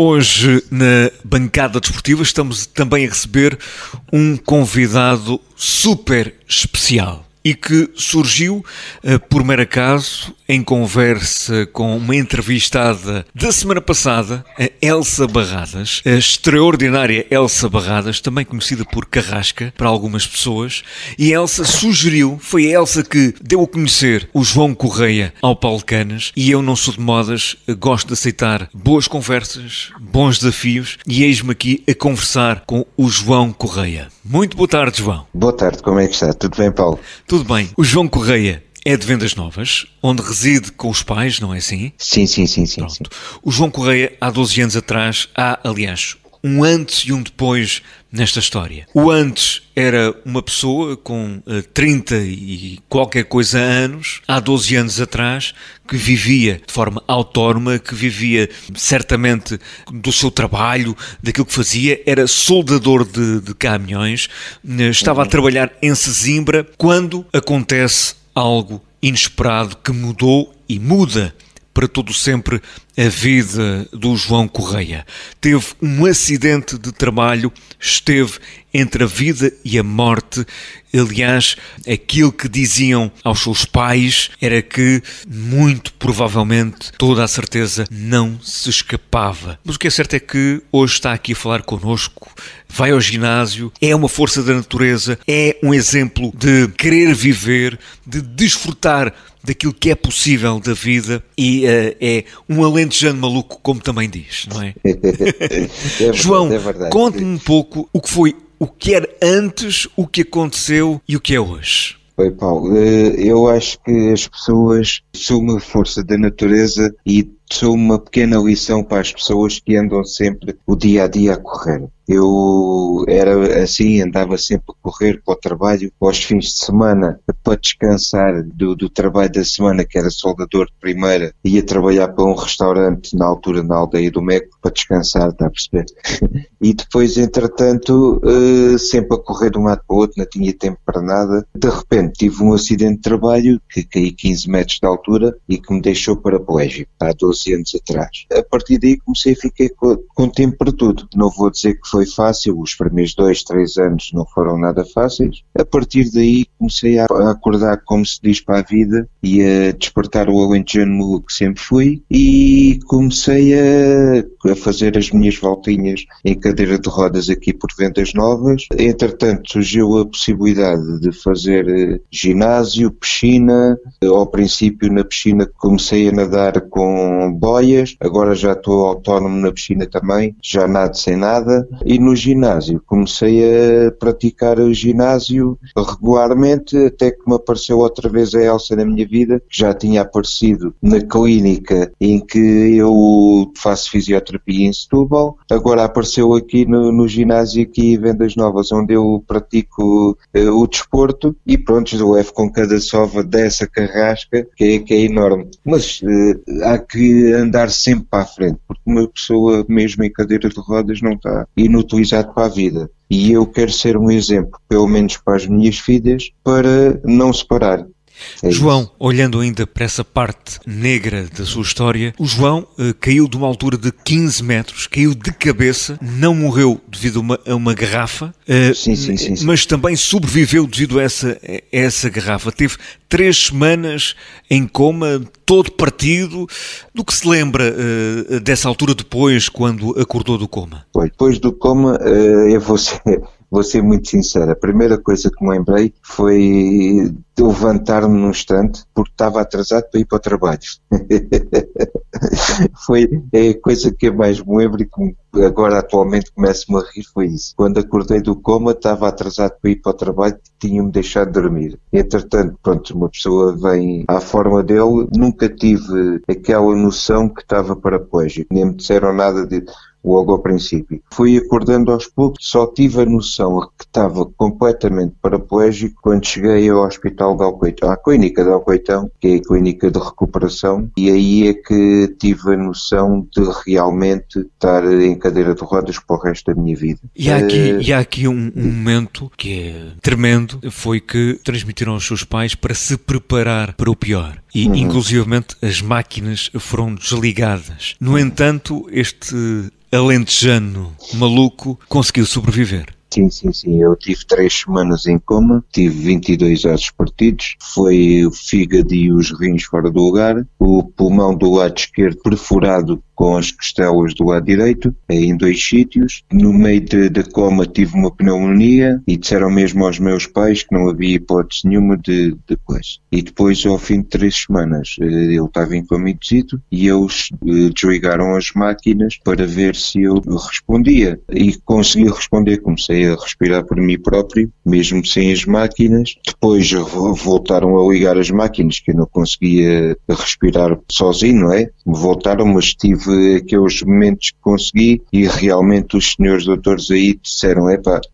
Hoje, na bancada desportiva, estamos também a receber um convidado super especial e que surgiu por mero acaso em conversa com uma entrevistada da semana passada, a Elsa Barradas, a extraordinária Elsa Barradas, também conhecida por Carrasca para algumas pessoas, e a Elsa sugeriu, foi a Elsa que deu a conhecer o João Correia ao Paulo Canas, e eu não sou de modas, gosto de aceitar boas conversas, bons desafios, e eis-me aqui a conversar com o João Correia. Muito boa tarde, João. Boa tarde, como é que está? Tudo bem, Paulo? Tudo bem. O João Correia é de Vendas Novas, onde reside com os pais, não é assim? Sim. O João Correia, há 12 anos atrás, há, aliás, um antes e um depois nesta história. O antes era uma pessoa com 30 e qualquer coisa anos, há 12 anos atrás, que vivia de forma autónoma, que vivia certamente do seu trabalho, daquilo que fazia, era soldador de caminhões, estava a trabalhar em Sesimbra, quando acontece algo inesperado que mudou e muda para todo sempre a vida do João Correia. Teve um acidente de trabalho, esteve entre a vida e a morte. Aliás, aquilo que diziam aos seus pais era que, muito provavelmente, toda a certeza, não se escapava. Mas o que é certo é que hoje está aqui a falar connosco, vai ao ginásio, é uma força da natureza, é um exemplo de querer viver, de desfrutar daquilo que é possível da vida e é um alentejano maluco, como também diz, não é? João, conte-me um pouco o que era antes, o que aconteceu e o que é hoje. Oi, Paulo, eu acho que as pessoas são uma força da natureza e sou uma pequena lição para as pessoas que andam sempre o dia a dia a correr. Eu era assim, andava sempre a correr para o trabalho, aos fins de semana, para descansar do trabalho da semana, que era soldador de primeira, ia trabalhar para um restaurante na altura na aldeia do Meco, para descansar, está a perceber? E depois, entretanto, sempre a correr de um lado para o outro, não tinha tempo para nada. De repente tive um acidente de trabalho, que caí 15 metros de altura e que me deixou paraplégico, há 12 anos atrás. A partir daí comecei a ficar com tempo para tudo. Não vou dizer que foi fácil, os primeiros 2, 3 anos não foram nada fáceis. A partir daí comecei a acordar, como se diz, para a vida e a despertar o alentejano que sempre fui e comecei a fazer as minhas voltinhas em cadeira de rodas aqui por Vendas Novas. Entretanto surgiu a possibilidade de fazer ginásio, piscina. Ao princípio na piscina comecei a nadar com boias, agora já estou autónomo na piscina também, já nado sem nada. E no ginásio comecei a praticar o ginásio regularmente, até que me apareceu outra vez a Elsa na minha vida, que já tinha aparecido na clínica em que eu faço fisioterapia em Setúbal, agora apareceu aqui no ginásio aqui em Vendas Novas, onde eu pratico o desporto e pronto, eu levo com cada sova dessa carrasca, que é enorme. Mas há que andar sempre para a frente, porque uma pessoa mesmo em cadeira de rodas não está inutilizado para a vida. E eu quero ser um exemplo, pelo menos para as minhas filhas, para não se parar. João, olhando ainda para essa parte negra da sua história, o João caiu de uma altura de 15 metros, caiu de cabeça, não morreu devido a uma garrafa, sim. mas também sobreviveu devido a essa garrafa. Teve 3 semanas em coma, todo partido. Do que se lembra dessa altura depois, quando acordou do coma? Depois do coma, eu vou ser muito sincero, a primeira coisa que me lembrei foi de levantar-me num instante porque estava atrasado para ir para o trabalho. Foi a coisa que eu mais me lembro e que agora atualmente começo-me a rir, foi isso. Quando acordei do coma estava atrasado para ir para o trabalho e tinham-me deixado de dormir. Entretanto, pronto, uma pessoa vem à forma dele, nunca tive aquela noção que estava paraplégico, nem me disseram nada de logo ao princípio. Fui acordando aos poucos, só tive a noção que estava completamente paraplégico quando cheguei ao hospital de Alcoitão, à clínica de Alcoitão, que é a clínica de recuperação, e aí é que tive a noção de realmente estar em cadeira de rodas para o resto da minha vida. E há aqui um momento que é tremendo, foi que transmitiram aos seus pais para se preparar para o pior. E, inclusivamente, as máquinas foram desligadas. No entanto, este alentejano maluco, conseguiu sobreviver. Sim. Eu tive 3 semanas em coma, tive 22 ossos partidos, foi o fígado e os rins fora do lugar, o pulmão do lado esquerdo perfurado com as costelas do lado direito, em 2 sítios. No meio da coma tive uma pneumonia e disseram mesmo aos meus pais que não havia hipótese nenhuma de coisa. E depois, ao fim de 3 semanas, eu estava em coma induzido e eles desligaram as máquinas para ver se eu respondia. E consegui responder, comecei a respirar por mim próprio, mesmo sem as máquinas. Depois voltaram a ligar as máquinas, que eu não conseguia respirar sozinho, não é? Voltaram, mas tive aqueles momentos que consegui e realmente os senhores doutores aí disseram,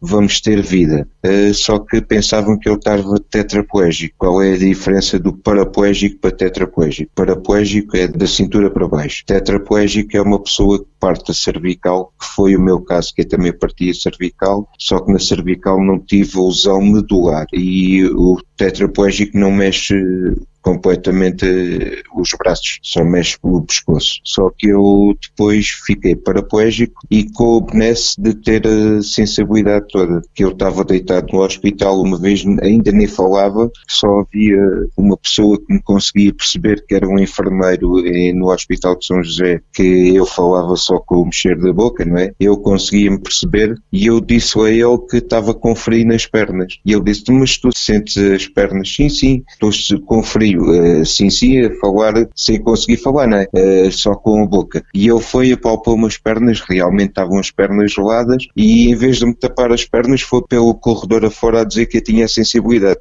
vamos ter vida. Só que pensavam que eu estava tetraplégico. Qual é a diferença do paraplégico para tetraplégico? Paraplégico é da cintura para baixo. Tetraplégico é uma pessoa que parte a cervical, que foi o meu caso, que eu também parti a cervical, só que na cervical não tive lesão medular e o tetraplégico não mexe completamente os braços, só mexe pelo pescoço. Só que eu depois fiquei paraplégico e com o benesse de ter a sensibilidade toda, que eu estava deitado no hospital uma vez, ainda nem falava, só havia uma pessoa que me conseguia perceber que era um enfermeiro no Hospital de São José, que eu falava só com o mexer da boca, não é? Eu conseguia-me perceber e eu disse a ele que estava com frio nas pernas. E ele disse, mas tu sentes as pernas? Sim, estou com frio. Sim, a falar sem conseguir falar, não é? Só com a boca. E ele foi, apalpou-me as pernas, realmente estavam as pernas geladas e em vez de me tapar as pernas foi pelo corredor afora a dizer que eu tinha a sensibilidade.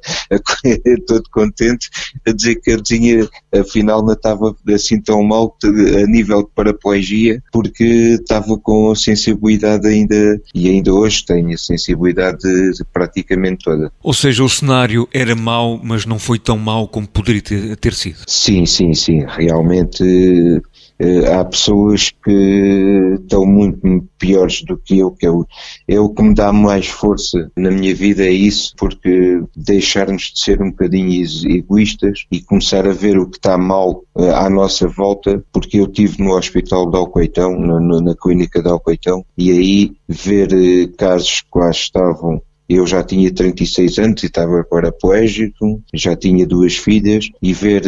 Todo contente a dizer que eu tinha, afinal não estava assim tão mal a nível de paraplegia, porque estava com a sensibilidade ainda, e ainda hoje tenho a sensibilidade praticamente toda. Ou seja, o cenário era mau, mas não foi tão mau como poderia ter sido. Sim, realmente há pessoas que estão muito piores do que eu, é o que me dá mais força na minha vida, é isso, porque deixarmos de ser um bocadinho egoístas e começar a ver o que está mal à nossa volta, porque eu estive no hospital de Alcoitão, na clínica de Alcoitão, e aí ver casos que lá estavam. Eu já tinha 36 anos e estava paraplégico, já tinha 2 filhas, e ver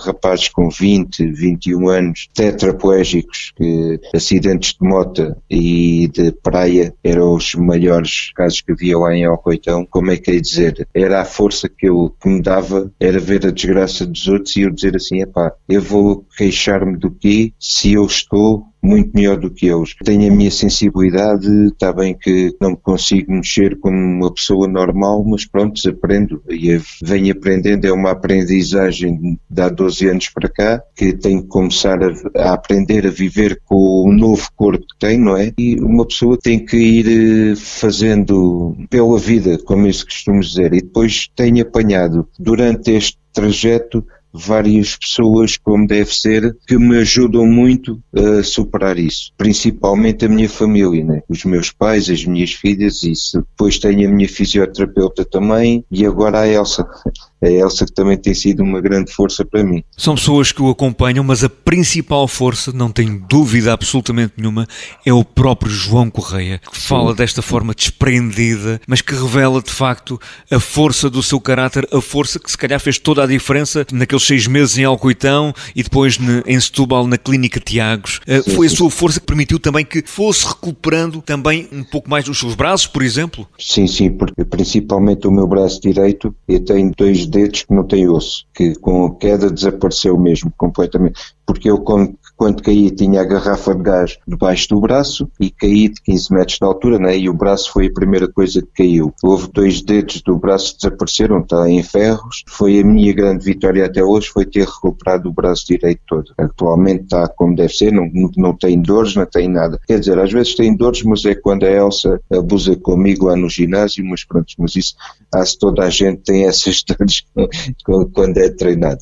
rapazes com 20, 21 anos tetraplégicos, que acidentes de moto e de praia eram os maiores casos que havia lá em Alcoitão. Como é que é dizer? Era a força que me dava, era ver a desgraça dos outros e eu dizer assim, eu vou queixar-me do quê se eu estou muito melhor do que eles. Tenho a minha sensibilidade, está bem que não me consigo mexer como uma pessoa normal, mas pronto, aprendo e venho aprendendo, é uma aprendizagem de há 12 anos para cá, que tenho que começar a aprender a viver com o novo corpo que tenho, não é? E uma pessoa tem que ir fazendo pela vida, como isso costumamos dizer, e depois tenho apanhado durante este trajeto várias pessoas, como deve ser, que me ajudam muito a superar isso. Principalmente a minha família, né? Os meus pais, as minhas filhas, isso. Depois tenho a minha fisioterapeuta também e agora a Elsa. A Elsa que também tem sido uma grande força para mim. São pessoas que o acompanham, mas a principal força, não tenho dúvida absolutamente nenhuma, é o próprio João Correia, que fala desta forma desprendida, mas que revela de facto a força do seu caráter, a força que se calhar fez toda a diferença naqueles 6 meses em Alcoitão e depois em Setúbal, na Clínica Tiagos. Foi a sua força que permitiu também que fosse recuperando também um pouco mais os seus braços, por exemplo? Sim, porque principalmente o meu braço direito, eu tenho 2 dedos que não têm osso, que com a queda desapareceu mesmo completamente, porque eu quando caí tinha a garrafa de gás debaixo do braço e caí de 15 metros de altura, né? E o braço foi a primeira coisa que caiu. Houve 2 dedos do braço que desapareceram, está em ferros. Foi a minha grande vitória até hoje, foi ter recuperado o braço direito todo. Atualmente está como deve ser, não tem dores, não tem nada. Quer dizer, às vezes tem dores, mas é quando a Elsa abusa comigo lá no ginásio, mas pronto, mas isso, toda a gente tem essas dores quando é treinado.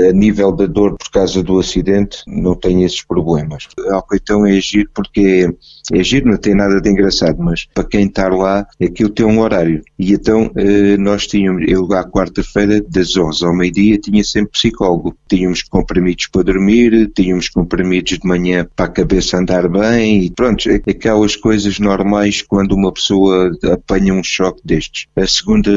A nível da dor por causa do acidente, não tenho tem esses problemas. Alcoitão é giro porque é giro, não tem nada de engraçado, mas para quem está lá, aquilo tem um horário. E então nós tínhamos, eu à quarta-feira, das 11 ao meio-dia, tinha sempre psicólogo. Tínhamos comprimidos para dormir, tínhamos comprimidos de manhã para a cabeça andar bem, e pronto, aquelas coisas normais quando uma pessoa apanha um choque destes. A segunda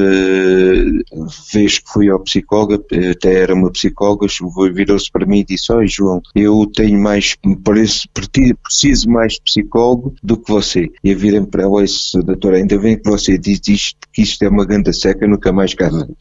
vez que fui ao psicólogo, até era uma psicóloga, virou-se para mim e disse: "Olha, João, eu tenho mais, me parece, preciso mais de psicólogo do que você." E eu virei para ela e disse: "Doutora, ainda bem que você diz isto, que isto é uma ganda seca, nunca mais cá venho."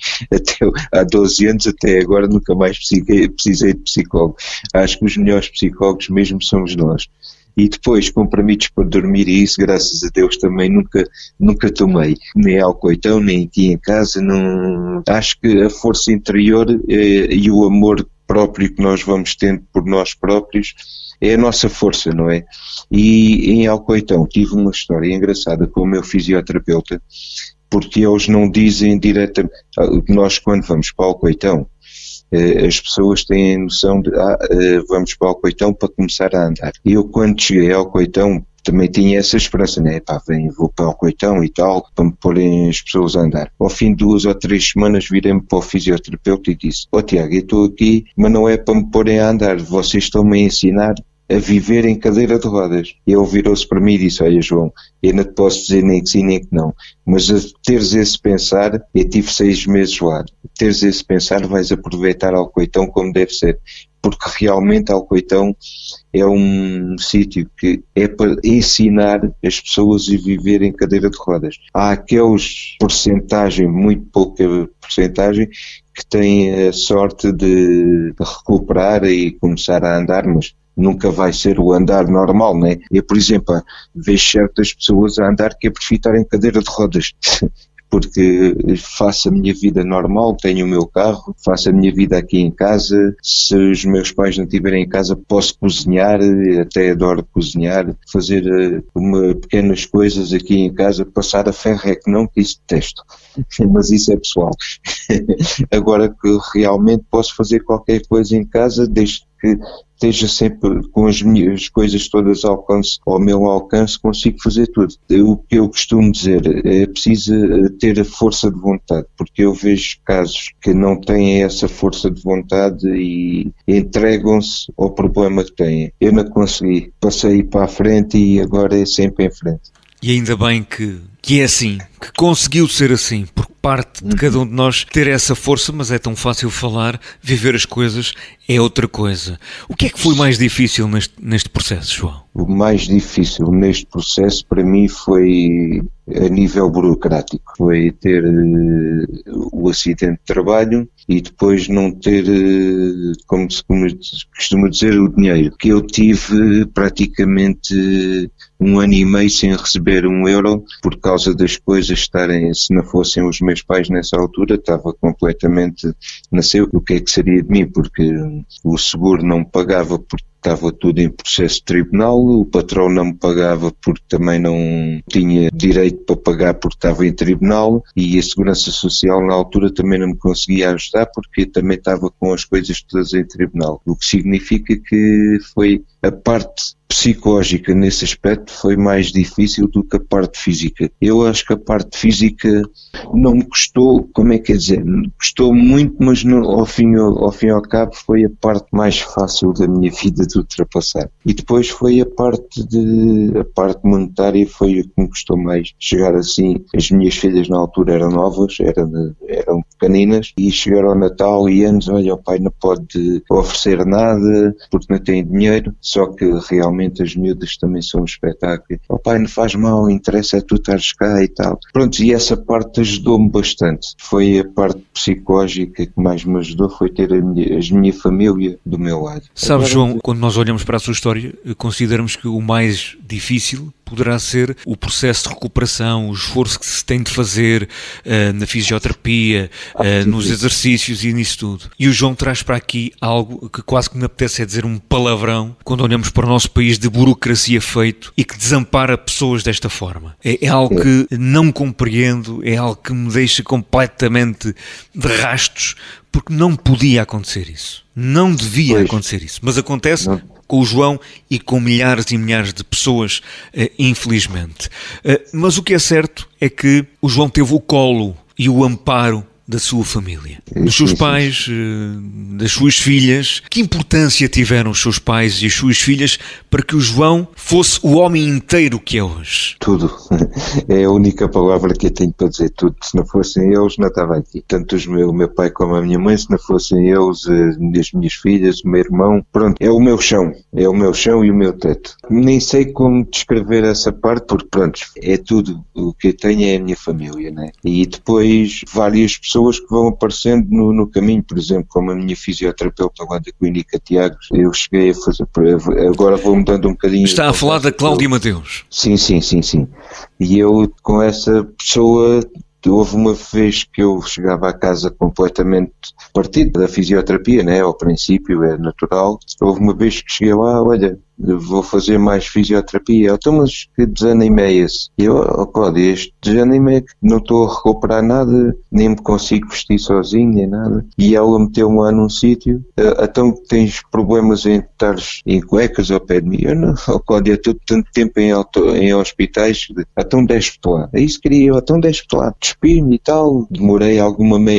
Há 12 anos até agora nunca mais precisei de psicólogo. Acho que os melhores psicólogos mesmo somos nós. E depois comprimidos para dormir, e isso graças a Deus também nunca tomei, nem alcoitão, nem aqui em casa. Não, acho que a força interior e o amor próprio que nós vamos tendo por nós próprios é a nossa força, não é? E em Alcoitão tive uma história engraçada com o meu fisioterapeuta, porque eles não dizem diretamente, nós quando vamos para Alcoitão, as pessoas têm a noção de vamos para o Alcoitão para começar a andar. E eu quando cheguei ao Alcoitão também tinha essa esperança, né? Vou para o Alcoitão e tal, para me porem as pessoas a andar. Ao fim de 2 ou 3 semanas virei-me para o fisioterapeuta e disse: Tiago, eu estou aqui, mas não é para me porem a andar, vocês estão-me a ensinar a viver em cadeira de rodas. E ele virou-se para mim e disse: "Olha, João, eu não te posso dizer nem que sim nem que não, mas a teres esse pensar, eu tive 6 meses lá, a teres esse pensar vais aproveitar Alcoitão como deve ser, porque realmente Alcoitão é um sítio que é para ensinar as pessoas a viver em cadeira de rodas. Há aqueles porcentagem, muito pouca porcentagem, que têm a sorte de recuperar e começar a andar, mas nunca vai ser o andar normal, né? Eu, por exemplo, vejo certas pessoas a andar que é prefiro estar em cadeira de rodas, porque faço a minha vida normal, tenho o meu carro, faço a minha vida aqui em casa, se os meus pais não estiverem em casa posso cozinhar, até adoro cozinhar, fazer pequenas coisas aqui em casa, passar a ferro é que não, que isso detesto, mas isso é pessoal. Agora que realmente posso fazer qualquer coisa em casa, desde que esteja sempre com as minhas coisas todas ao meu alcance, consigo fazer tudo. O que eu costumo dizer é preciso ter a força de vontade, porque eu vejo casos que não têm essa força de vontade e entregam-se ao problema que têm. Eu não consegui, passei para a frente e agora é sempre em frente. E ainda bem que é assim, que conseguiu ser assim, porque parte de cada um de nós ter essa força, mas é tão fácil falar, viver as coisas é outra coisa. O que é que foi mais difícil neste processo, João? O mais difícil neste processo para mim foi a nível burocrático, foi ter o acidente de trabalho e depois não ter, como se costuma dizer, o dinheiro, que eu tive praticamente 1 ano e meio sem receber €1 por causa das coisas estarem, se não fossem os meus pais nessa altura, estava completamente, não sei o que é que seria de mim, porque o seguro não me pagava porque estava tudo em processo de tribunal, o patrão não me pagava porque também não tinha direito para pagar porque estava em tribunal, e a Segurança Social na altura também não me conseguia ajudar porque também estava com as coisas todas em tribunal. O que significa que foi a parte psicológica nesse aspecto foi mais difícil do que a parte física. Eu acho que a parte física não me custou, como é que é dizer, custou muito, mas ao fim e ao cabo foi a parte mais fácil da minha vida de ultrapassar. E depois foi a parte monetária foi o que me custou mais. Chegar assim, as minhas filhas na altura eram novas, eram pequeninas, e chegar ao Natal e anos, olha, o pai não pode oferecer nada porque não tem dinheiro, só que realmente as miúdas também são um espetáculo. O pai não faz mal, interessa é tu estares cá e tal. Pronto, e essa parte ajudou-me bastante. Foi a parte psicológica que mais me ajudou, foi ter a minha família do meu lado. Sabe, João, quando nós olhamos para a sua história, consideramos que o mais difícil poderá ser o processo de recuperação, o esforço que se tem de fazer na fisioterapia, nos exercícios e nisso tudo. E o João traz para aqui algo que quase que me apetece dizer um palavrão quando olhamos para o nosso país de burocracia feito e que desampara pessoas desta forma. É algo que não compreendo, é algo que me deixa completamente de rastos, porque não podia acontecer isso. Não devia acontecer isso. Mas acontece com o João e com milhares e milhares de pessoas, infelizmente. Mas o que é certo é que o João teve o colo e o amparo da sua família, dos seus pais, das suas filhas. Que importância tiveram os seus pais e as suas filhas para que o João fosse o homem inteiro que é hoje? Tudo. É a única palavra que eu tenho para dizer, tudo. Se não fossem eles, não estava aqui. Tanto o meu pai como a minha mãe, se não fossem eles, as minhas filhas, o meu irmão, pronto, é o meu chão. É o meu chão e o meu teto. Nem sei como descrever essa parte, porque pronto, é tudo. O que eu tenho é a minha família, né? E depois várias pessoas que vão aparecendo no caminho, por exemplo, como a minha fisioterapeuta lá da Clínica Tiagos, eu cheguei a fazer, agora vou mudando um bocadinho. Está a falar da Cláudia Mateus? Sim. E eu com essa pessoa, houve uma vez que eu chegava à casa completamente partido da fisioterapia, né? Ao princípio é natural. Houve uma vez que cheguei lá, olha, vou fazer mais fisioterapia. Então, mas que desanimo é esse? E eu, Cláudia, este desanimo é que não estou a recuperar nada, nem me consigo vestir sozinho, nem nada. E ela meteu-me lá num sítio, então tens problemas em estar em cuecas ao pé de mim? Eu não, Cláudia, estou tanto tempo em hospitais, então desce-te lá. É isso que queria eu, então desce-te lá, despir-me e tal. Demorei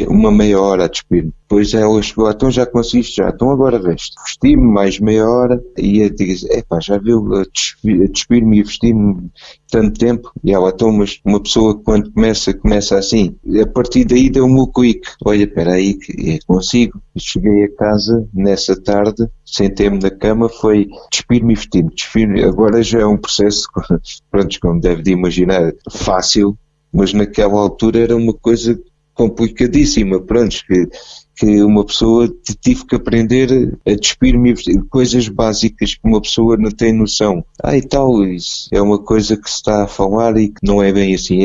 uma meia hora a despir-me. Depois ela chegou, então já conseguiste, já, então agora vesti-me mais meia hora e eu digo, já viu, despir-me e vestir-me tanto tempo? E ela, então, mas uma pessoa quando começa assim, a partir daí deu-me o clique, olha, espera aí que eu consigo. Cheguei a casa, nessa tarde, sentei-me na cama, foi despir-me e vestir-me, agora já é um processo, pronto, como deve de imaginar, fácil, mas naquela altura era uma coisa complicadíssima, pronto, que uma pessoa tive que aprender a despir-me, coisas básicas que uma pessoa não tem noção. E tal, isso é uma coisa que se está a falar e que não é bem assim.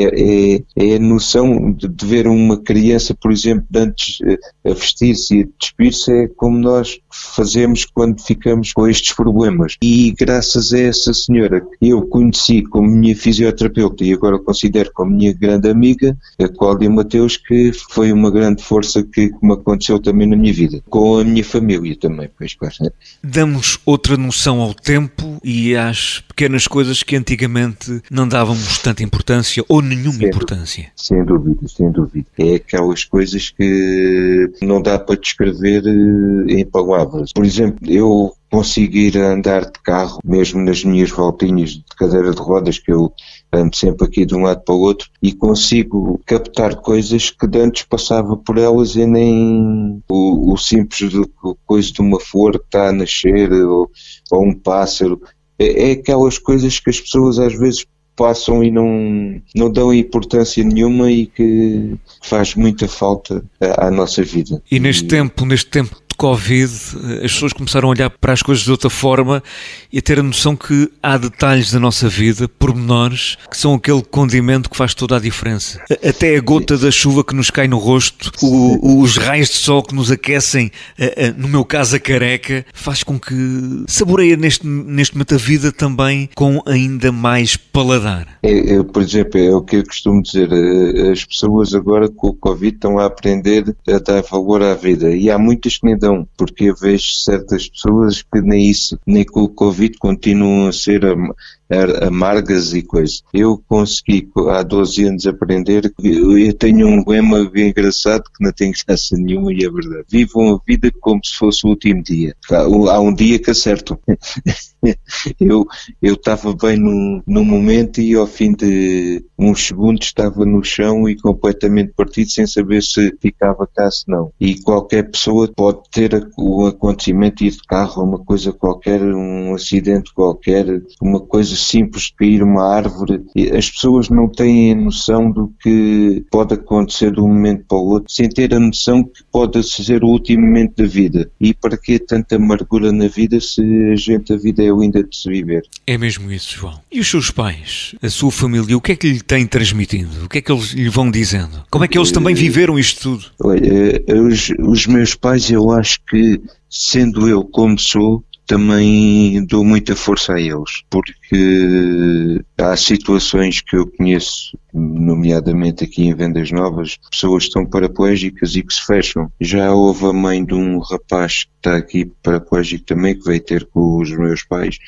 É a noção de ver uma criança, por exemplo, antes a vestir-se e a despir-se, é como nós fazemos quando ficamos com estes problemas. E graças a essa senhora que eu conheci como minha fisioterapeuta e agora considero como minha grande amiga, a Cláudia Mateus, que foi uma grande força que me aconteceu também na minha vida, com a minha família também, pois claro. Damos outra noção ao tempo e às pequenas coisas que antigamente não dávamos tanta importância ou nenhuma importância. Sem dúvida. É aquelas coisas que não dá para descrever em palavras. Por exemplo, eu conseguir andar de carro, mesmo nas minhas voltinhas de cadeira de rodas, que eu ando sempre aqui de um lado para o outro, e consigo captar coisas que de antes passava por elas e nem o simples coisa de uma flor que está a nascer ou um pássaro. É aquelas coisas que as pessoas às vezes passam e não dão importância nenhuma e que faz muita falta à nossa vida. E neste tempo de Covid, as pessoas começaram a olhar para as coisas de outra forma e a ter a noção que há detalhes da nossa vida, pormenores, que são aquele condimento que faz toda a diferença. Até a gota da chuva que nos cai no rosto, os raios de sol que nos aquecem, no meu caso a careca, faz com que saboreie neste momento a vida também com ainda mais paladar. Por exemplo, é o que eu costumo dizer, as pessoas agora com o Covid estão a aprender a dar valor à vida e há muitas que nem dão, porque eu vejo certas pessoas que nem isso, nem com o Covid continuam a ser amargas e coisas. Eu consegui há 12 anos aprender, eu tenho um lema bem engraçado que não tem graça nenhuma e é verdade. Vivam a vida como se fosse o último dia. Há um dia que acerto. Eu estava bem num momento e ao fim de uns segundos estava no chão e completamente partido sem saber se ficava cá se não. E qualquer pessoa pode ter um acontecimento, ir de carro, uma coisa qualquer, um acidente qualquer, uma coisa simples de cair uma árvore. As pessoas não têm a noção do que pode acontecer de um momento para o outro, sem ter a noção que pode ser o último momento da vida. E para que tanta amargura na vida se a vida é linda de se viver? É mesmo isso, João. E os seus pais, a sua família, o que é que lhe têm transmitido? O que é que eles lhe vão dizendo? Como é que eles também viveram isto tudo? Olha, os meus pais, eu acho que, sendo eu como sou, também dou muita força a eles, porque há situações que eu conheço, nomeadamente aqui em Vendas Novas, pessoas que estão paraplégicas e que se fecham. Já houve a mãe de um rapaz que está aqui paraplégico também, que veio ter com os meus pais,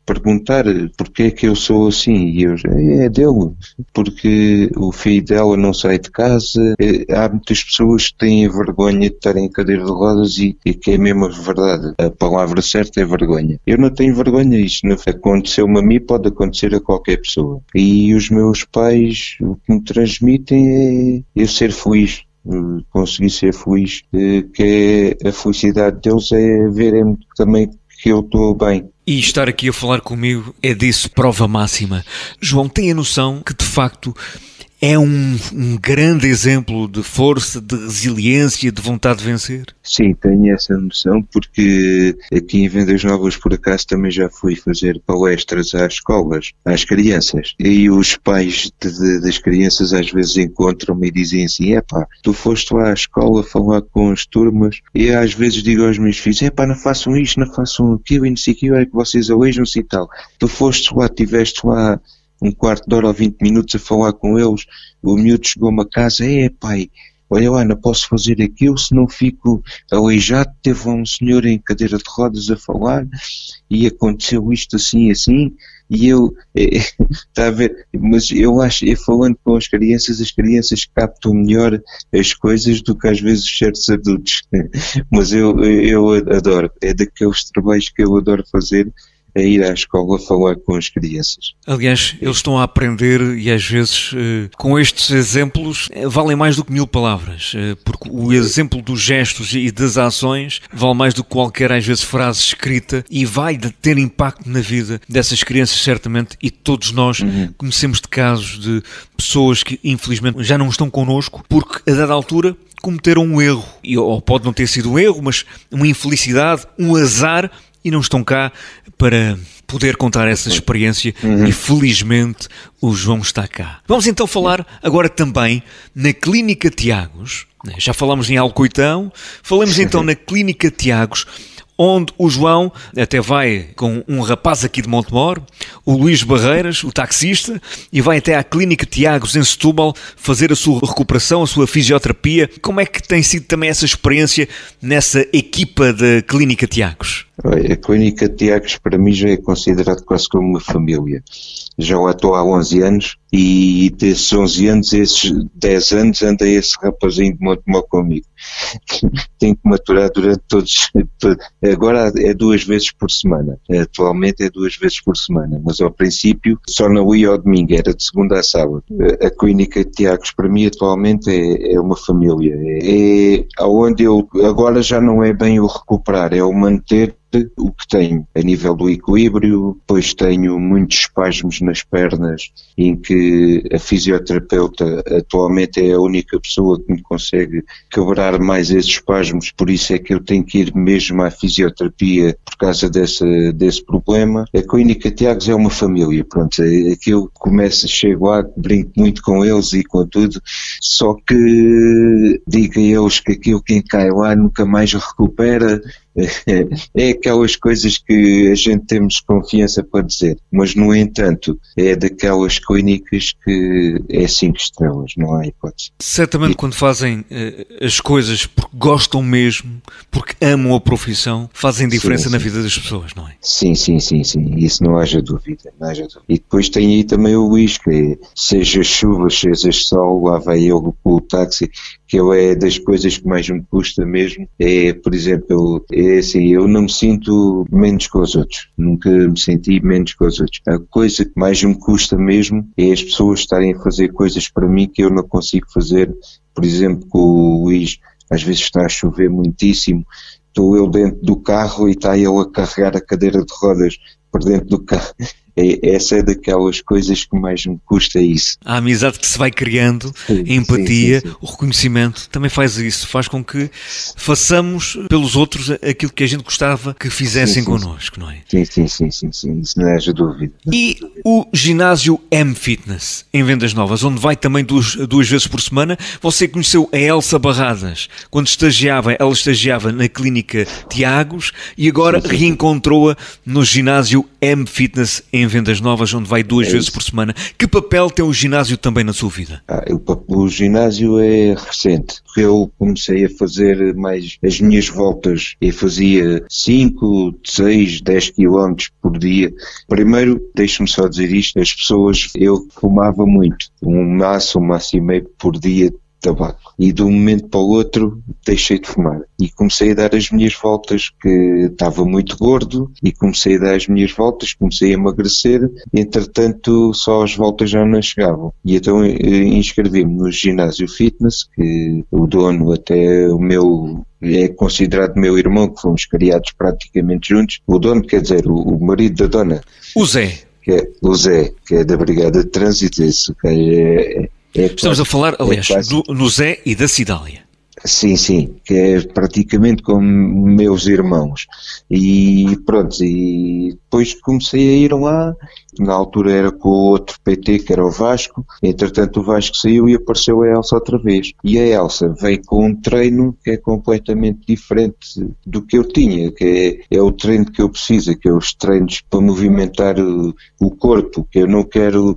perguntar porque é que eu sou assim, e eu, é dele, porque o filho dela não sai de casa. Há muitas pessoas que têm vergonha de estar em cadeira de rodas e que é mesmo a verdade, a palavra certa é vergonha. Eu não tenho vergonha, isto não aconteceu-me a mim, pode acontecer a qualquer pessoa, e os meus pais o que me transmitem é eu ser feliz, conseguir ser feliz, que é a felicidade deles é verem também que eu estou bem. E estar aqui a falar comigo é disso prova máxima. João, tem a noção que de facto é um grande exemplo de força, de resiliência, de vontade de vencer? Sim, tenho essa noção, porque aqui em Vendas Novas, por acaso, também já fui fazer palestras às escolas, às crianças. E os pais das crianças às vezes encontram-me e dizem assim: epá, tu foste lá à escola falar com as turmas, e às vezes digo aos meus filhos: epá, não façam isto, não façam aquilo, e não sei o que, é que vocês alejam-se e tal. Tu foste lá, estiveste lá um quarto de hora ou 20 minutos a falar com eles, o miúdo chegou-me a casa: pai, olha lá, não posso fazer aquilo, se não fico aleijado. Teve um senhor em cadeira de rodas a falar e aconteceu isto assim, e eu, está a ver, mas eu acho, falando com as crianças captam melhor as coisas do que às vezes certos adultos, mas eu adoro, é daqueles trabalhos que eu adoro fazer, a ir à escola falar com as crianças. Aliás, eles estão a aprender e às vezes com estes exemplos valem mais do que 1000 palavras, porque o exemplo dos gestos e das ações vale mais do que qualquer às vezes frase escrita e vai ter impacto na vida dessas crianças certamente, e todos nós conhecemos de casos de pessoas que infelizmente já não estão connosco porque a dada altura cometeram um erro, ou pode não ter sido um erro, mas uma infelicidade, um azar, e não estão cá para poder contar essa experiência e felizmente o João está cá. Vamos então falar agora também na Clínica Tiagos. Já falámos em Alcoitão, falamos então na Clínica Tiagos, onde o João até vai com um rapaz aqui de Montemor, o Luís Barreiras, o taxista, e vai até à Clínica Tiagos em Setúbal fazer a sua recuperação, a sua fisioterapia. Como é que tem sido também essa experiência nessa equipa da Clínica Tiagos? A Clínica Tiagos para mim já é considerado quase como uma família. Já lá estou há 11 anos e desses 11 anos, esses 10 anos, anda esse rapazinho de Montemor comigo. Tenho que maturar durante todos. Agora é 2 vezes por semana. Atualmente é 2 vezes por semana, mas ao princípio só não ia ao domingo, era de segunda a sábado. A Clínica Tiagos para mim atualmente é uma família. É onde eu agora já não é bem o recuperar, é o manter o que tenho a nível do equilíbrio. Pois tenho muitos espasmos nas pernas, em que a fisioterapeuta atualmente é a única pessoa que me consegue quebrar mais esses espasmos, por isso é que eu tenho que ir mesmo à fisioterapia por causa desse problema. A Clínica Tiagos é uma família, pronto, aquilo começa, chego lá, brinco muito com eles e com tudo, só que digo a eles que aquilo quem cai lá nunca mais recupera. É aquelas coisas que a gente temos confiança para dizer, mas no entanto é daquelas clínicas que é 5 estrelas, não há hipótese. Certamente quando fazem as coisas porque gostam mesmo, porque amam a profissão, fazem diferença na vida das pessoas, não é? Sim, isso não haja dúvida, E depois tem aí também o Luís, que seja chuva, seja sol, lá vai ele com o táxi, que é das coisas que mais me custa mesmo, por exemplo, assim, eu não me sinto menos que os outros, nunca me senti menos que os outros. A coisa que mais me custa mesmo é as pessoas estarem a fazer coisas para mim que eu não consigo fazer. Por exemplo, com o Luís, às vezes está a chover muitíssimo, estou eu dentro do carro e está ele a carregar a cadeira de rodas por dentro do carro. essa é daquelas coisas que mais me custa isso. A amizade que se vai criando, a empatia, o reconhecimento, também faz isso, faz com que façamos pelos outros aquilo que a gente gostava que fizessem connosco, não é? Sim, isso não haja dúvida. E o ginásio M-Fitness, em Vendas Novas, onde vai também duas vezes por semana, você conheceu a Elsa Barradas, quando ela estagiava na clínica Tiagos e agora reencontrou-a no ginásio M-Fitness em Vendas Novas, onde vai duas vezes por semana. Que papel tem o ginásio também na sua vida? O ginásio é recente. Eu comecei a fazer mais as minhas voltas. Eu fazia 5, 6, 10 quilómetros por dia. Primeiro, deixe-me só dizer isto, eu fumava muito. Um maço e meio por dia de tabaco. E de um momento para o outro deixei de fumar. E comecei a dar as minhas voltas, que estava muito gordo, e comecei a dar as minhas voltas, comecei a emagrecer, entretanto só as voltas já não chegavam. E então inscrevi-me no ginásio fitness, que o dono até é considerado meu irmão, que fomos criados praticamente juntos. O dono, quer dizer, o marido da dona. O Zé. O Zé, que é da Brigada de Trânsito, esse que Estamos a falar, aliás, do Zé e da Cidália. Sim, que é praticamente como meus irmãos. E pronto, e depois comecei a ir lá, na altura era com o outro PT, que era o Vasco, entretanto o Vasco saiu e apareceu a Elsa outra vez. E a Elsa veio com um treino que é completamente diferente do que eu tinha, que é o treino que eu preciso, que é os treinos para movimentar o corpo, que eu não quero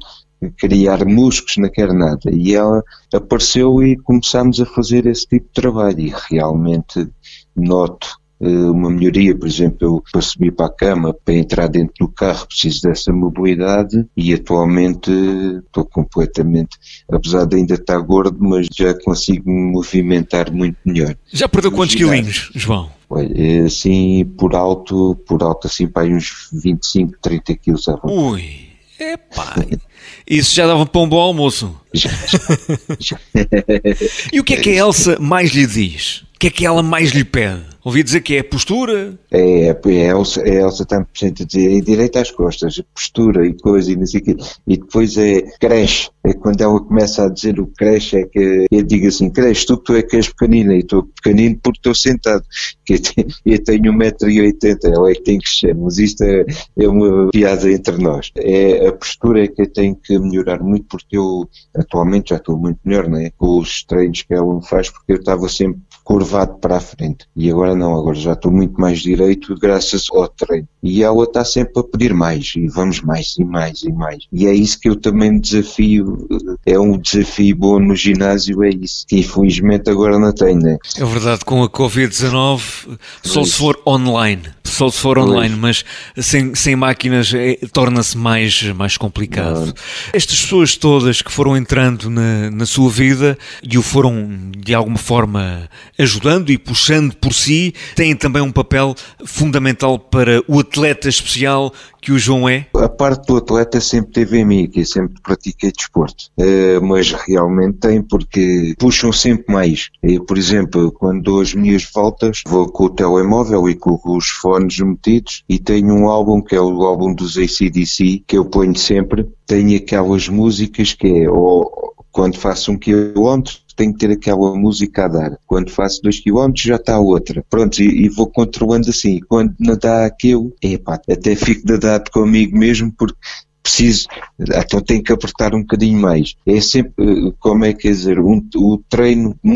criar músculos, não quero nada. E ela apareceu e começámos a fazer esse tipo de trabalho e realmente noto uma melhoria. Por exemplo, eu para subir para a cama, para entrar dentro do carro, preciso dessa mobilidade e atualmente estou completamente, apesar de ainda estar gordo, mas já consigo me movimentar muito melhor. Já perdeu quantos quilinhos, João? Olha, assim, por alto assim, para uns 25, 30 quilos à volta. Ui! Epá, isso já dava para um bom almoço. Já. E o que é que a Elsa mais lhe diz? O que é que ela mais lhe pede? Ouvi dizer que é a postura? A Elsa está sempre a dizer direito às costas, postura e coisa e não sei o quê. E depois cresce. É quando ela começa a dizer o cresce, é que eu digo assim, cresce, tu é que és pequenina. E estou pequenino porque estou sentado. Eu tenho 1,80m, ela é que tem que crescer. Mas isto é uma piada entre nós. A postura é que eu tenho que melhorar muito, porque eu atualmente já estou muito melhor, não é? Com os treinos que ela me faz, porque eu estava sempre curvado para a frente. E agora não, agora já estou muito mais direito graças ao treino. E ela está sempre a pedir mais, e vamos mais, e mais, e mais. E é isso que eu também me desafio, é um desafio bom no ginásio, é isso, que infelizmente agora não tenho, né? É verdade, com a Covid-19, só se for online, mas sem máquinas torna-se mais complicado. Não. Estas pessoas todas que foram entrando na sua vida e o foram de alguma forma ajudando e puxando por si, têm também um papel fundamental para o atleta especial que o João é? A parte do atleta sempre teve em mim, que eu sempre pratiquei desporto, mas realmente tem, porque puxam sempre mais. Eu, por exemplo, quando dou as minhas voltas, vou com o telemóvel e com os fones metidos e tenho um álbum que é o álbum dos AC/DC, que eu ponho sempre, tenho aquelas músicas que é, quando faço 1 quilómetro, tenho que ter aquela música a dar. Quando faço 2 km já está outra. Pronto, e vou controlando assim. Quando não dá aquilo, até fico dadado comigo mesmo, porque preciso, então tenho que apertar um bocadinho mais. É sempre, como é que quer dizer, um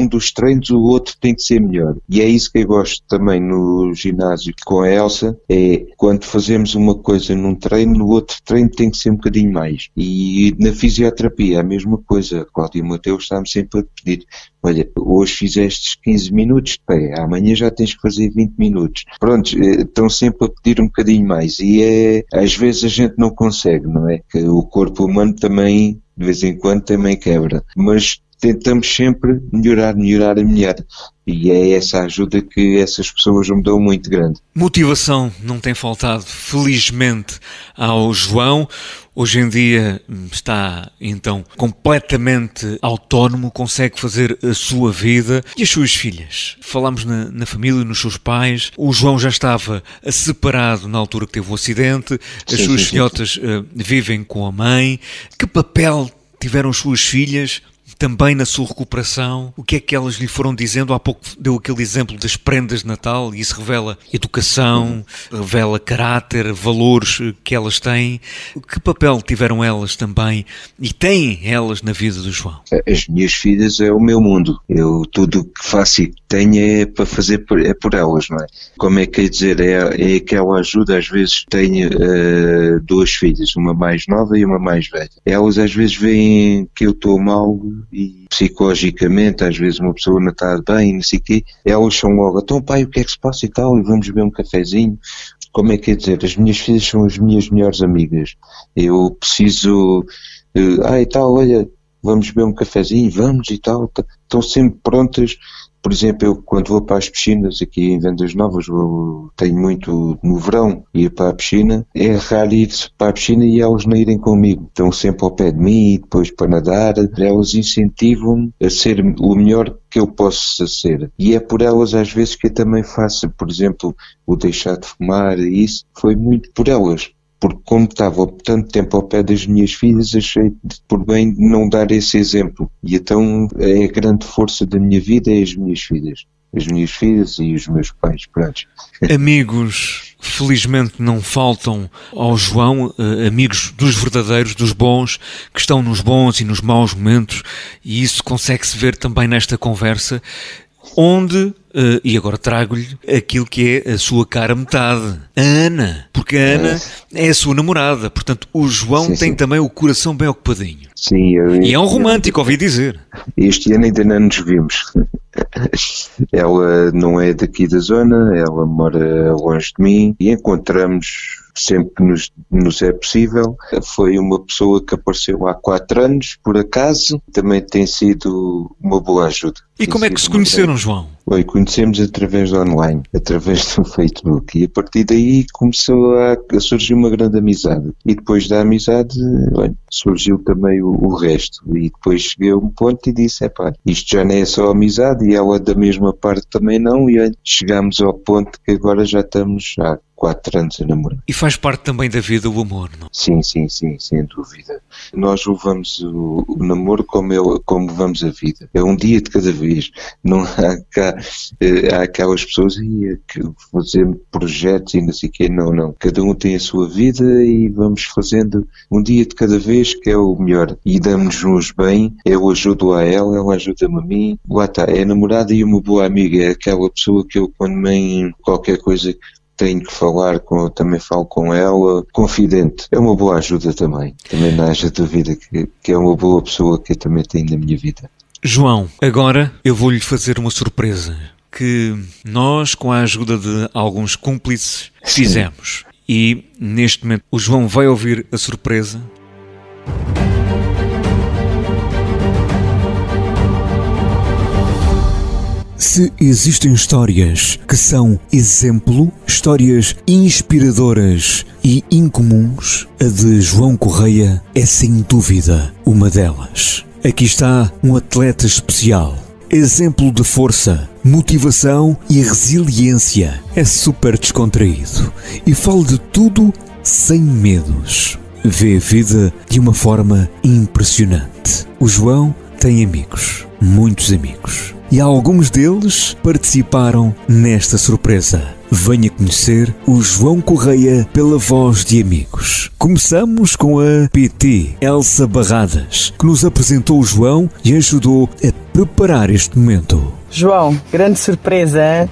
dos treinos, o outro tem que ser melhor. E é isso que eu gosto também no ginásio com a Elsa, é quando fazemos uma coisa num treino, no outro treino tem que ser um bocadinho mais. E na fisioterapia a mesma coisa. Cláudio Mateus está-me sempre a pedir, olha, hoje fizeste 15 minutos de pé, amanhã já tens que fazer 20 minutos. Pronto, estão sempre a pedir um bocadinho mais. E às vezes a gente não consegue, não é? Que o corpo humano também, de vez em quando, também quebra. Mas tentamos sempre melhorar. E é essa ajuda que essas pessoas me dão muito grande. Motivação não tem faltado, felizmente, ao João. Hoje em dia está, então, completamente autónomo, consegue fazer a sua vida. E as suas filhas? Falámos na família, nos seus pais. O João já estava separado na altura que teve o acidente. As suas filhotas vivem com a mãe. Que papel tiveram as suas filhas também na sua recuperação? O que é que elas lhe foram dizendo? Há pouco deu aquele exemplo das prendas de Natal, e isso revela educação, revela caráter, valores que elas têm. Que papel tiveram elas também, e têm elas, na vida do João? As minhas filhas é o meu mundo. Eu tudo o que faço e que tenho é para fazer por elas, não é? Como é que é dizer? É aquela ajuda. Às vezes tenho duas filhas, uma mais nova e uma mais velha. Elas às vezes veem que eu estou mal, e psicologicamente, às vezes uma pessoa não está bem, não sei o quê, elas são logo, então pai, o que é que se passa e tal, e vamos beber um cafezinho. Como é que é dizer? As minhas filhas são as minhas melhores amigas. Eu preciso, e tal, olha, vamos beber um cafezinho, vamos e tal, estão sempre prontas. Por exemplo, eu quando vou para as piscinas aqui em Vendas Novas, tenho muito no verão ir para a piscina, é raro ir para a piscina e elas não irem comigo. Estão sempre ao pé de mim, e depois para nadar, elas incentivam-me a ser o melhor que eu posso ser. E é por elas às vezes que eu também faço, por exemplo, o deixar de fumar, e isso foi muito por elas. Porque como estava tanto tempo ao pé das minhas filhas, achei por bem não dar esse exemplo. E então é a grande força da minha vida, é as minhas filhas. As minhas filhas e os meus pais, pronto. Amigos, felizmente não faltam ao João, amigos dos verdadeiros, dos bons, que estão nos bons e nos maus momentos, e isso consegue-se ver também nesta conversa, onde, e agora trago-lhe aquilo que é a sua cara metade, a Ana, porque a Ana é a sua namorada, portanto o João tem também o coração bem ocupadinho. Sim, e é um romântico, ouvi dizer. Este ano ainda não nos vimos. Ela não é daqui da zona, ela mora longe de mim, e encontramos sempre que nos é possível. Foi uma pessoa que apareceu há 4 anos, por acaso, também tem sido uma boa ajuda. E como é que se conheceram, João? Bem, conhecemos através do online, através do Facebook, e a partir daí começou a surgir uma grande amizade. E depois da amizade, bem, surgiu também o resto. E depois cheguei a um ponto e disse, isto já não é só amizade, e ela da mesma parte também não, e chegámos ao ponto que agora já estamos há 4 anos a namorar. E faz parte também da vida o amor, não? Sim, sem dúvida. Nós levamos o namoro como levamos a vida. É um dia de cada vez. Não há cá, há aquelas pessoas que fazem projetos e não sei o quê. Não. Cada um tem a sua vida e vamos fazendo um dia de cada vez, que é o melhor. E damos-nos bem. Eu ajudo a ela ajuda-me a mim. Lá está, é a namorada e uma boa amiga. É aquela pessoa que eu, quando qualquer coisa tenho que falar também falo com ela, confidente. É uma boa ajuda também. Também não haja dúvida que é uma boa pessoa que eu também tenho na minha vida. João, agora eu vou-lhe fazer uma surpresa que nós, com a ajuda de alguns cúmplices, fizemos. E neste momento o João vai ouvir a surpresa. Se existem histórias que são exemplo, histórias inspiradoras e incomuns, a de João Correia é sem dúvida uma delas. Aqui está um atleta especial, exemplo de força, motivação e resiliência. É super descontraído e fala de tudo sem medos. Vê a vida de uma forma impressionante. O João tem amigos, muitos amigos. E alguns deles participaram nesta surpresa. Venha conhecer o João Correia pela voz de amigos. Começamos com a PT Elsa Barradas, que nos apresentou o João e ajudou a preparar este momento. João, grande surpresa, hein?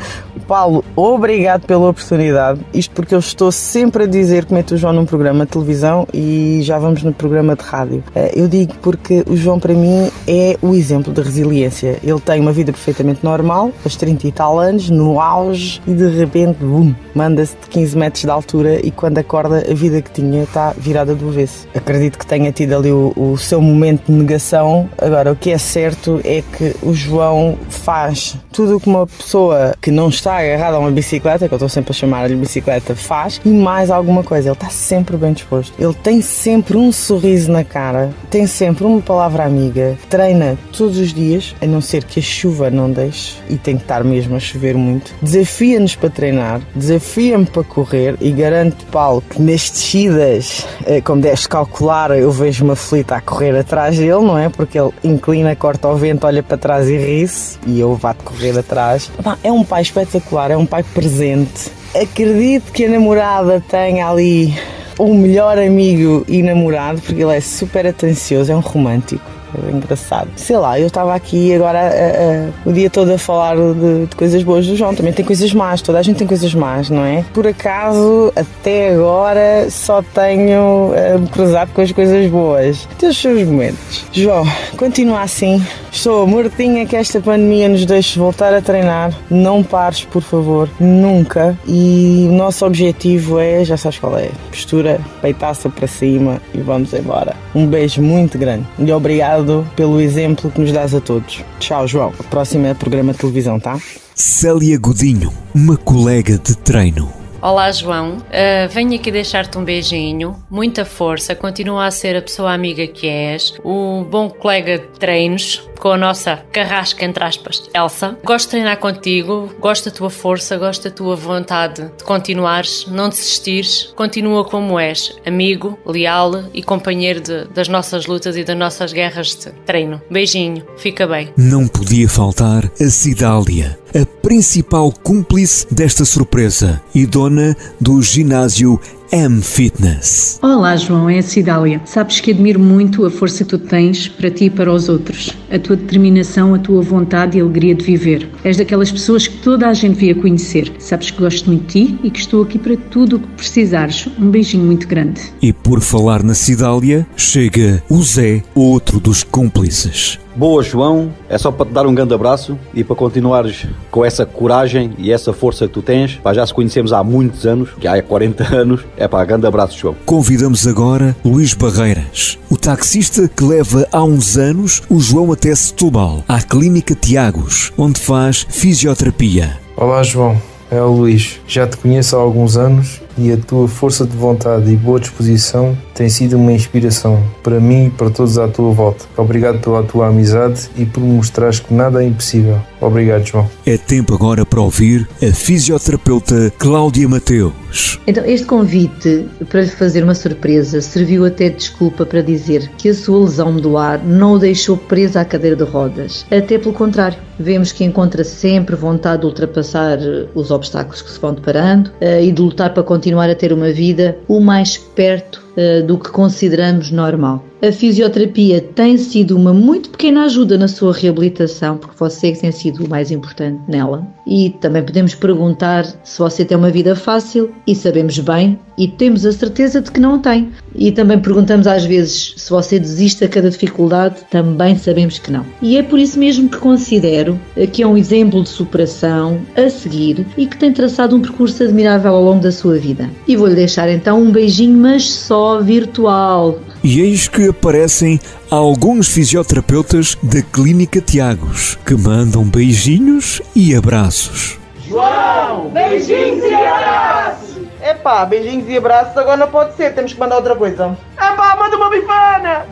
Paulo, obrigado pela oportunidade. Isto porque eu estou sempre a dizer que meto o João num programa de televisão e já vamos no programa de rádio. Eu digo porque o João para mim é o exemplo de resiliência. Ele tem uma vida perfeitamente normal, aos 30 e tal anos, no auge, e de repente, bum, manda-se de 15 metros de altura e quando acorda a vida que tinha está virada do avesso. Acredito que tenha tido ali o seu momento de negação. Agora, o que é certo é que o João faz tudo o que uma pessoa que não está agarrado a uma bicicleta, que eu estou sempre a chamar-lhe bicicleta, faz, e mais alguma coisa. Ele está sempre bem disposto. Ele tem sempre um sorriso na cara, tem sempre uma palavra amiga, treina todos os dias, a não ser que a chuva não deixe, e tem que estar mesmo a chover muito. Desafia-nos para treinar, desafia-me para correr, e garanto, Paulo, que nas descidas, como deves calcular, eu vejo uma aflita a correr atrás dele, não é? Porque ele inclina, corta o vento, olha para trás e ri-se, e eu vá-te correr atrás. É um pai espetacular, é um pai presente. Acredito que a namorada tenha ali um melhor amigo e namorado, porque ele é super atencioso, é um romântico. É engraçado. Sei lá, eu estava aqui agora o dia todo a falar de coisas boas do João. Também tem coisas más, toda a gente tem coisas más, não é? Por acaso, até agora, só tenho me cruzado com as coisas boas. Tem os seus momentos. João, continua assim. Estou mortinha que esta pandemia nos deixe voltar a treinar. Não pares, por favor, nunca. E o nosso objetivo é, já sabes qual é, postura, peitaça para cima e vamos embora. Um beijo muito grande e obrigado pelo exemplo que nos dás a todos. Tchau, João. A próxima é programa de televisão, tá? Célia Godinho, uma colega de treino. Olá, João. Venho aqui deixar-te um beijinho, muita força, continua a ser a pessoa amiga que és, o bom colega de treinos, com a nossa carrasca, entre aspas, Elsa. Gosto de treinar contigo, gosto da tua força, gosto da tua vontade de continuares, não desistires, continua como és, amigo, leal e companheiro das nossas lutas e das nossas guerras de treino. Beijinho, fica bem. Não podia faltar a Cidália, a principal cúmplice desta surpresa e dona do ginásio M-Fitness. Olá, João, é a Cidália. Sabes que admiro muito a força que tu tens para ti e para os outros, a tua determinação, a tua vontade e alegria de viver. És daquelas pessoas que toda a gente devia conhecer. Sabes que gosto muito de ti e que estou aqui para tudo o que precisares. Um beijinho muito grande. E por falar na Cidália, chega o Zé, outro dos cúmplices. Boa, João, é só para te dar um grande abraço e para continuares com essa coragem e essa força que tu tens. Pá, já se conhecemos há muitos anos, que há 40 anos. É pá, grande abraço, João. Convidamos agora Luís Barreiras, o taxista que leva há uns anos o João até Setúbal, à Clínica Tiagos, onde faz fisioterapia. Olá, João. É o Luís. Já te conheço há alguns anos e a tua força de vontade e boa disposição tem sido uma inspiração para mim e para todos à tua volta. Obrigado pela tua amizade e por mostrares que nada é impossível. Obrigado, João. É tempo agora para ouvir a fisioterapeuta Cláudia Mateus. Então, este convite para lhe fazer uma surpresa serviu até de desculpa para dizer que a sua lesão medular não o deixou presa à cadeira de rodas. Até pelo contrário, vemos que encontra sempre vontade de ultrapassar os obstáculos que se vão deparando e de lutar para continuar a ter uma vida o mais perto do que consideramos normal. A fisioterapia tem sido uma muito pequena ajuda na sua reabilitação, porque você tem sido o mais importante nela. E também podemos perguntar se você tem uma vida fácil, e sabemos bem, e temos a certeza de que não tem. E também perguntamos às vezes se você desiste a cada dificuldade, também sabemos que não. E é por isso mesmo que considero que é um exemplo de superação a seguir e que tem traçado um percurso admirável ao longo da sua vida. E vou-lhe deixar então um beijinho, mas só virtual. E eis que aparecem alguns fisioterapeutas da Clínica Tiagos, que mandam beijinhos e abraços. João, beijinhos e abraços! Epá, beijinhos e abraços agora não pode ser, temos que mandar outra coisa. Epá, manda uma bifana!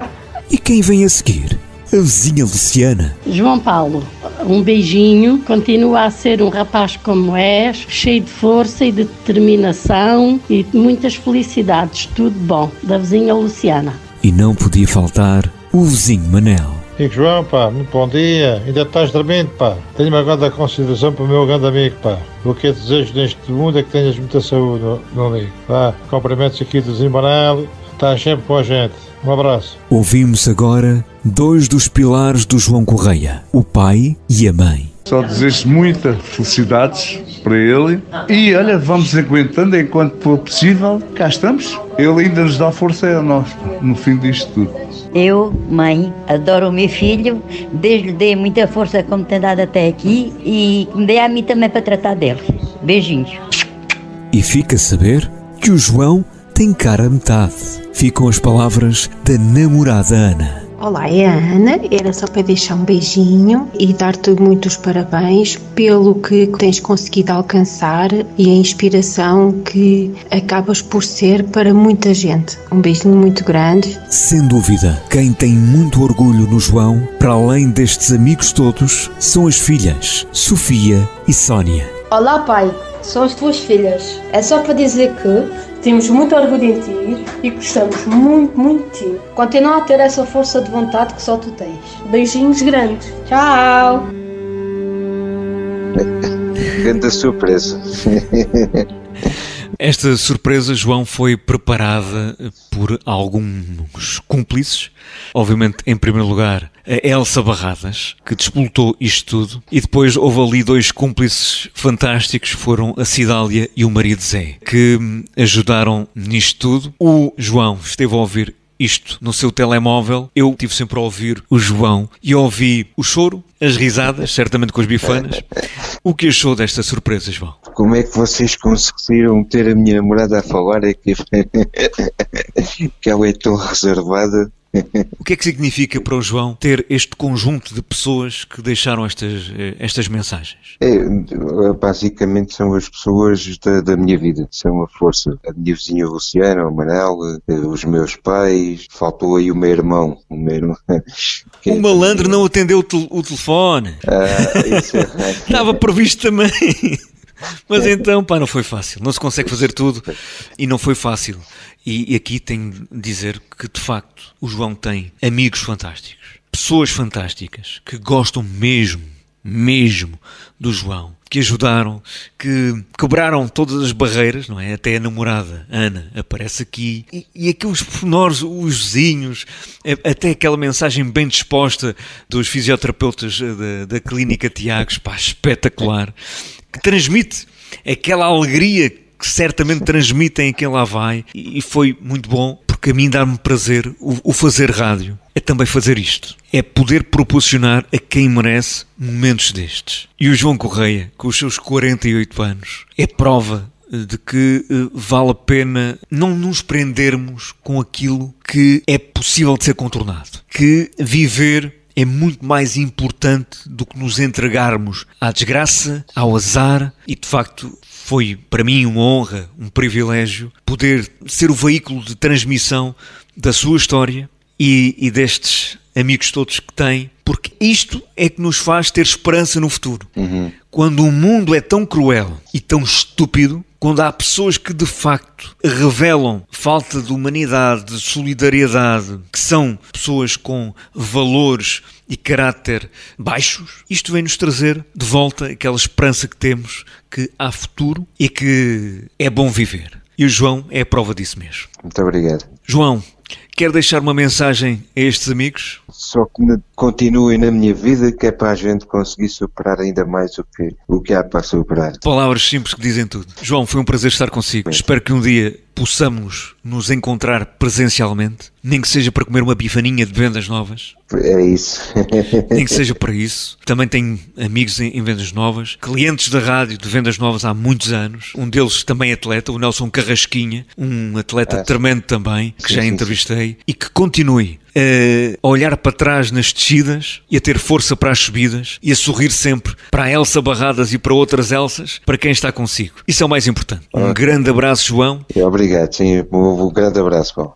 E quem vem a seguir? A vizinha Luciana. João Paulo, um beijinho, continua a ser um rapaz como és, cheio de força e de determinação e muitas felicidades, tudo bom, da vizinha Luciana. E não podia faltar o vizinho Manel. Digo, João, pá, muito bom dia, ainda estás dormindo, pá. Tenho uma grande consideração para o meu grande amigo, pá. O que eu desejo neste mundo é que tenhas muita saúde, meu amigo. Pá, cumprimentos aqui do vizinho Manel, estás sempre com a gente. Um abraço. Ouvimos agora dois dos pilares do João Correia, o pai e a mãe. Só desejo muitas felicidades para ele e olha, vamos aguentando enquanto for possível, cá estamos. Ele ainda nos dá força a nós, no fim disto tudo. Eu, mãe, adoro o meu filho, desde lhe dei muita força como tem dado até aqui e me dei a mim também para tratar dele. Beijinhos. E fica a saber que o João tem cara a metade. Ficam as palavras da namorada Ana. Olá, é a Ana. Era só para deixar um beijinho e dar-te muitos parabéns pelo que tens conseguido alcançar e a inspiração que acabas por ser para muita gente. Um beijinho muito grande. Sem dúvida, quem tem muito orgulho no João, para além destes amigos todos, são as filhas, Sofia e Sónia. Olá, pai. São as tuas filhas. É só para dizer que temos muito orgulho em ti e gostamos muito, muito de ti. Continua a ter essa força de vontade que só tu tens. Beijinhos grandes. Tchau! Grande surpresa. Esta surpresa, João, foi preparada por alguns cúmplices. Obviamente, em primeiro lugar, a Elsa Barradas, que despoltou isto tudo. E depois houve ali 2 cúmplices fantásticos, foram a Cidália e o marido Zé, que ajudaram nisto tudo. O João esteve a ouvir isto no seu telemóvel. Eu estive sempre a ouvir o João e ouvi o choro, as risadas, certamente com as bifanas. O que achou desta surpresa, João? Como é que vocês conseguiram ter a minha namorada a falar? É que ela é tão reservada. O que é que significa para o João ter este conjunto de pessoas que deixaram estas mensagens? Basicamente são as pessoas da minha vida, são a força. A minha vizinha Luciana, o Manel, os meus pais, faltou aí o meu irmão. O malandro não atendeu o telefone. Isso é... Estava previsto também. Mas então, não foi fácil. Não se consegue fazer tudo e não foi fácil. E aqui tenho de dizer que, de facto, o João tem amigos fantásticos, pessoas fantásticas, que gostam mesmo do João, que ajudaram, que quebraram todas as barreiras, não é? Até a namorada, Ana, aparece aqui. E aqueles pormenores, os vizinhos, até aquela mensagem bem disposta dos fisioterapeutas da Clínica Tiagos, espetacular, que transmite aquela alegria que certamente transmitem a quem lá vai, e foi muito bom, porque a mim dá-me prazer o fazer rádio. É também fazer isto. É poder proporcionar a quem merece momentos destes. E o João Correia, com os seus 48 anos, é prova de que vale a pena não nos prendermos com aquilo que é possível de ser contornado. Que viver é muito mais importante do que nos entregarmos à desgraça, ao azar, e de facto foi para mim uma honra, um privilégio poder ser o veículo de transmissão da sua história e destes amigos todos que tem, porque isto é que nos faz ter esperança no futuro. Quando o mundo é tão cruel e tão estúpido, quando há pessoas que de facto revelam falta de humanidade, de solidariedade, que são pessoas com valores e caráter baixos, isto vem-nos trazer de volta aquela esperança que temos, que há futuro e que é bom viver. E o João é a prova disso mesmo. Muito obrigado. João, quer deixar uma mensagem a estes amigos? Só que continuem na minha vida, que é para a gente conseguir superar ainda mais o que há para superar. Palavras simples que dizem tudo. João, foi um prazer estar consigo. Espero que um dia possamos nos encontrar presencialmente, nem que seja para comer uma bifaninha de Vendas Novas. É isso. Nem que seja para isso. Também tenho amigos em Vendas Novas, clientes da rádio de Vendas Novas há muitos anos. Um deles também é atleta, o Nelson Carrasquinha, um atleta tremendo também, que já entrevistei, e que continue a olhar para trás nas descidas e a ter força para as subidas e a sorrir sempre para a Elsa Barradas e para outras Elsas, para quem está consigo. Isso é o mais importante. Um grande abraço, João. Obrigado, sim. Um grande abraço, Paulo.